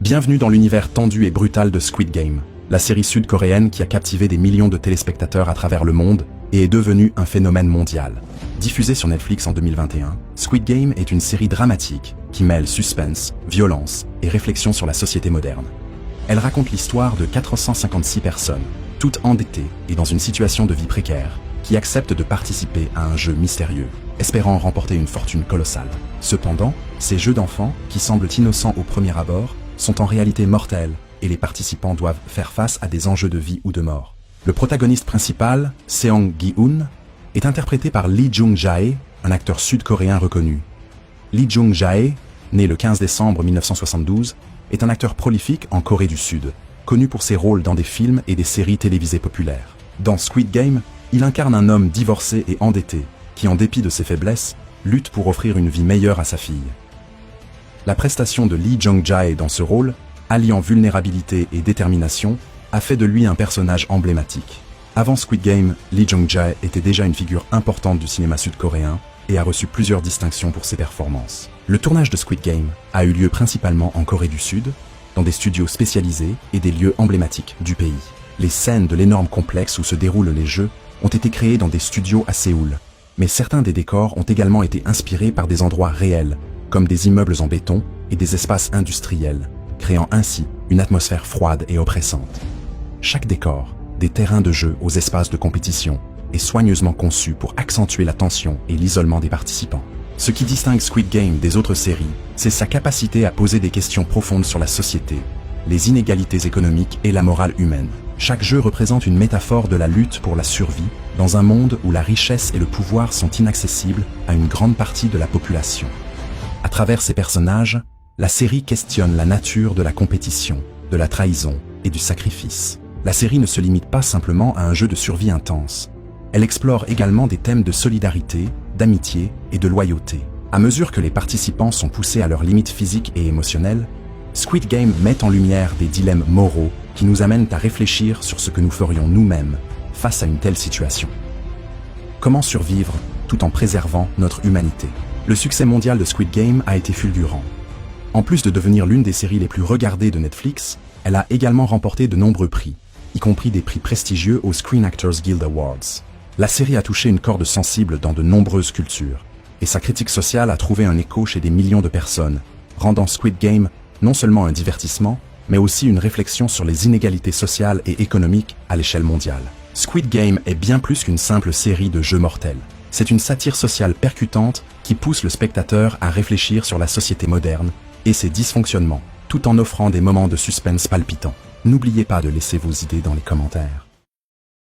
Bienvenue dans l'univers tendu et brutal de Squid Game, la série sud-coréenne qui a captivé des millions de téléspectateurs à travers le monde et est devenue un phénomène mondial. Diffusée sur Netflix en 2021, Squid Game est une série dramatique qui mêle suspense, violence et réflexion sur la société moderne. Elle raconte l'histoire de 456 personnes, toutes endettées et dans une situation de vie précaire, qui acceptent de participer à un jeu mystérieux, espérant remporter une fortune colossale. Cependant, ces jeux d'enfants, qui semblent innocents au premier abord, sont en réalité mortels et les participants doivent faire face à des enjeux de vie ou de mort. Le protagoniste principal, Seong Gi-hoon, est interprété par Lee Jung-jae, un acteur sud-coréen reconnu. Lee Jung-jae, né le 15 décembre 1972, est un acteur prolifique en Corée du Sud, connu pour ses rôles dans des films et des séries télévisées populaires. Dans Squid Game, il incarne un homme divorcé et endetté, qui en dépit de ses faiblesses, lutte pour offrir une vie meilleure à sa fille. La prestation de Lee Jung-jae dans ce rôle, alliant vulnérabilité et détermination, a fait de lui un personnage emblématique. Avant Squid Game, Lee Jung-jae était déjà une figure importante du cinéma sud-coréen et a reçu plusieurs distinctions pour ses performances. Le tournage de Squid Game a eu lieu principalement en Corée du Sud, dans des studios spécialisés et des lieux emblématiques du pays. Les scènes de l'énorme complexe où se déroulent les jeux ont été créées dans des studios à Séoul, mais certains des décors ont également été inspirés par des endroits réels, comme des immeubles en béton et des espaces industriels, créant ainsi une atmosphère froide et oppressante. Chaque décor, des terrains de jeu aux espaces de compétition, est soigneusement conçu pour accentuer la tension et l'isolement des participants. Ce qui distingue Squid Game des autres séries, c'est sa capacité à poser des questions profondes sur la société, les inégalités économiques et la morale humaine. Chaque jeu représente une métaphore de la lutte pour la survie dans un monde où la richesse et le pouvoir sont inaccessibles à une grande partie de la population. À travers ces personnages, la série questionne la nature de la compétition, de la trahison et du sacrifice. La série ne se limite pas simplement à un jeu de survie intense. Elle explore également des thèmes de solidarité, d'amitié et de loyauté. À mesure que les participants sont poussés à leurs limites physiques et émotionnelles, Squid Game met en lumière des dilemmes moraux qui nous amènent à réfléchir sur ce que nous ferions nous-mêmes face à une telle situation. Comment survivre tout en préservant notre humanité? Le succès mondial de Squid Game a été fulgurant. En plus de devenir l'une des séries les plus regardées de Netflix, elle a également remporté de nombreux prix, y compris des prix prestigieux aux Screen Actors Guild Awards. La série a touché une corde sensible dans de nombreuses cultures, et sa critique sociale a trouvé un écho chez des millions de personnes, rendant Squid Game non seulement un divertissement, mais aussi une réflexion sur les inégalités sociales et économiques à l'échelle mondiale. Squid Game est bien plus qu'une simple série de jeux mortels. C'est une satire sociale percutante qui pousse le spectateur à réfléchir sur la société moderne et ses dysfonctionnements, tout en offrant des moments de suspense palpitants. N'oubliez pas de laisser vos idées dans les commentaires.